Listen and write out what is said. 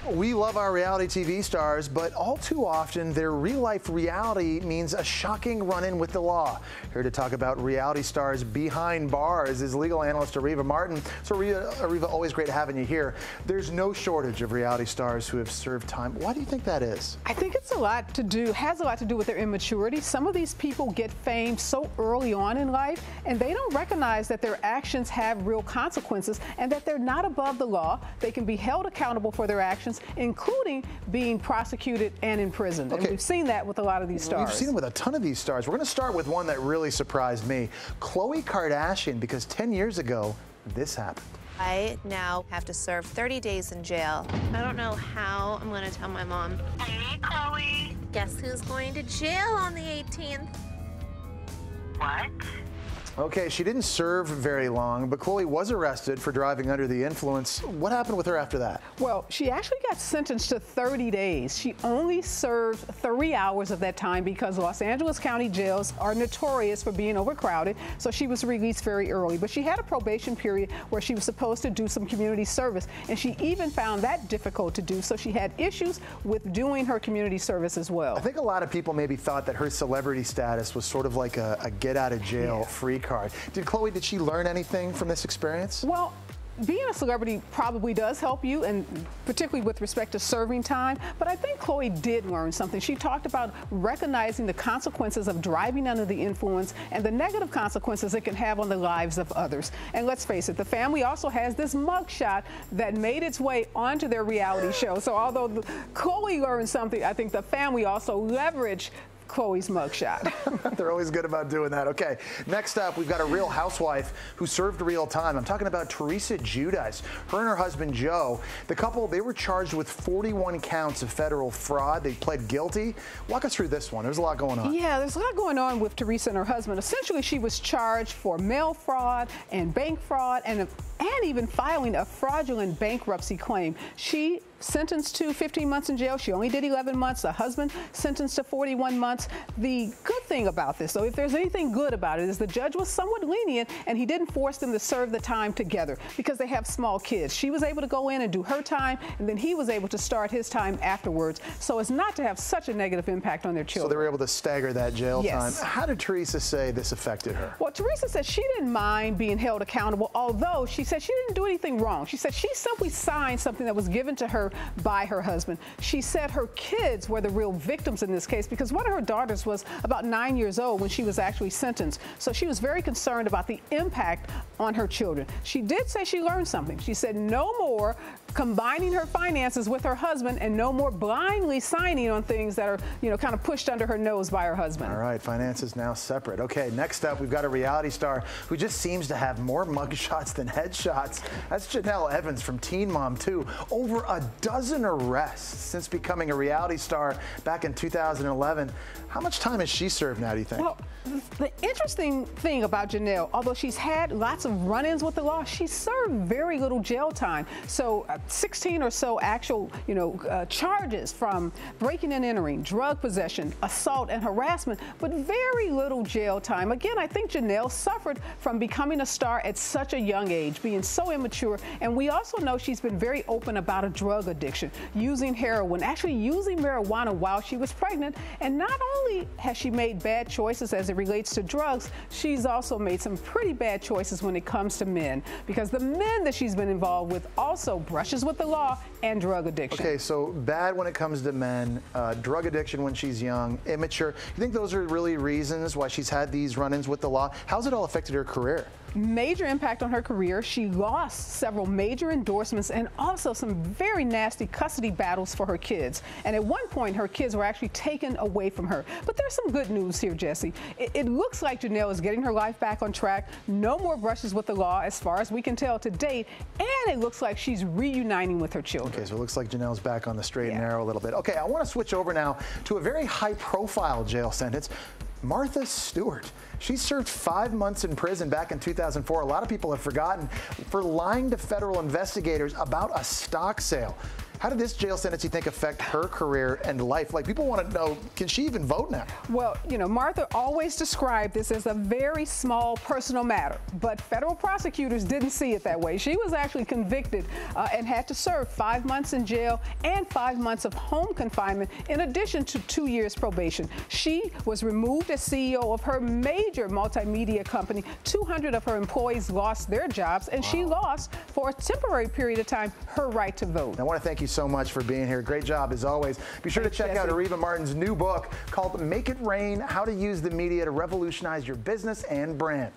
We love our reality TV stars, but all too often their real-life reality means a shocking run-in with the law. Here to talk about reality stars behind bars is legal analyst Ariva Martin. So Ariva, always great having you here. There's no shortage of reality stars who have served time. Why do you think that is? I think it's has a lot to do with their immaturity. Some of these people get fame so early on in life, and they don't recognize that their actions have real consequences and that they're not above the law. They can be held accountable for their actions, including being prosecuted and imprisoned. Okay. And we've seen that with a lot of these stars. We've seen it with a ton of these stars. We're going to start with one that really surprised me, Khloe Kardashian, because 10 years ago, this happened. I now have to serve 30 days in jail. I don't know how I'm going to tell my mom. Hey, Khloe. Guess who's going to jail on the 18th? What? Okay, she didn't serve very long, but Khloe was arrested for driving under the influence. What happened with her after that? Well, she actually got sentenced to 30 days. She only served 3 hours of that time because Los Angeles County jails are notorious for being overcrowded, so she was released very early. But she had a probation period where she was supposed to do some community service, and she even found that difficult to do, so she had issues with doing her community service as well. I think a lot of people maybe thought that her celebrity status was sort of like a get-out-of-jail-free card. Did she learn anything from this experience? Well, being a celebrity probably does help you, and particularly with respect to serving time, but I think Khloe did learn something. She talked about recognizing the consequences of driving under the influence and the negative consequences it can have on the lives of others. And let's face it, the family also has this mugshot that made its way onto their reality show. So although Khloe learned something, I think the family also leveraged Khloe's mugshot. They're always good about doing that. Okay, next up, we've got a real housewife who served real time. I'm talking about Teresa Giudice. Her and her husband, Joe, the couple, they were charged with 41 counts of federal fraud. They pled guilty. Walk us through this one. There's a lot going on. Yeah, there's a lot going on with Teresa and her husband. Essentially, she was charged for mail fraud and bank fraud and even filing a fraudulent bankruptcy claim. She sentenced to 15 months in jail. She only did 11 months. The husband sentenced to 41 months. The good thing about this, though, if there's anything good about it, is the judge was somewhat lenient and he didn't force them to serve the time together because they have small kids. She was able to go in and do her time, and then he was able to start his time afterwards, so as not to have such a negative impact on their children. So they were able to stagger that jail Yes. time. How did Teresa say this affected her? Well, Teresa said she didn't mind being held accountable, although she said she didn't do anything wrong. She said she simply signed something that was given to her by her husband. She said her kids were the real victims in this case because one of her daughters was about 9 years old when she was actually sentenced. So she was very concerned about the impact on her children. She did say she learned something. She said no more combining her finances with her husband and no more blindly signing on things that are, kind of pushed under her nose by her husband. All right, finances now separate. Okay, next up, we've got a reality star who just seems to have more mugshots than headshots. That's Jenelle Evans from Teen Mom 2. Over a dozen arrests since becoming a reality star back in 2011. How much time has she served now, do you think? Well, the interesting thing about Jenelle, although she's had lots of run-ins with the law, she served very little jail time. So 16 or so actual, charges from breaking and entering, drug possession, assault, and harassment, but very little jail time. Again, I think Jenelle suffered from becoming a star at such a young age, being so immature, and we also know she's been very open about a drug addiction, using heroin, actually using marijuana while she was pregnant, and not only has she made bad choices as it relates to drugs, she's also made some pretty bad choices when it comes to men, because the men that she's been involved with also brushes with the law and drug addiction. Okay, so bad when it comes to men, drug addiction when she's young, immature. You think those are really reasons why she's had these run-ins with the law? How's it all affected her career? Major impact on her career. She lost several major endorsements and also some very nasty custody battles for her kids. And at one point, her kids were actually taken away from her. But there's some good news here, Jesse. It looks like Jenelle is getting her life back on track. No more brushes with the law as far as we can tell to date. And it looks like she's reuniting with her children. Okay, so it looks like Janelle's back on the straight and narrow a little bit. Okay, I want to switch over now to a very high-profile jail sentence. Martha Stewart. She served 5 months in prison back in 2004. A lot of people have forgotten, for lying to federal investigators about a stock sale. How did this jail sentence, you think, affect her career and life? Like, people want to know, can she even vote now? Well, you know, Martha always described this as a very small personal matter, but federal prosecutors didn't see it that way. She was actually convicted and had to serve 5 months in jail and 5 months of home confinement in addition to 2 years probation. She was removed as CEO of her major multimedia company. 200 of her employees lost their jobs, and she lost, for a temporary period of time, her right to vote. I want to thank you so much for being here. Great job, as always. Be sure to check out Areva Martin's new book called Make It Rain: How to Use the Media to Revolutionize Your Business and Brand.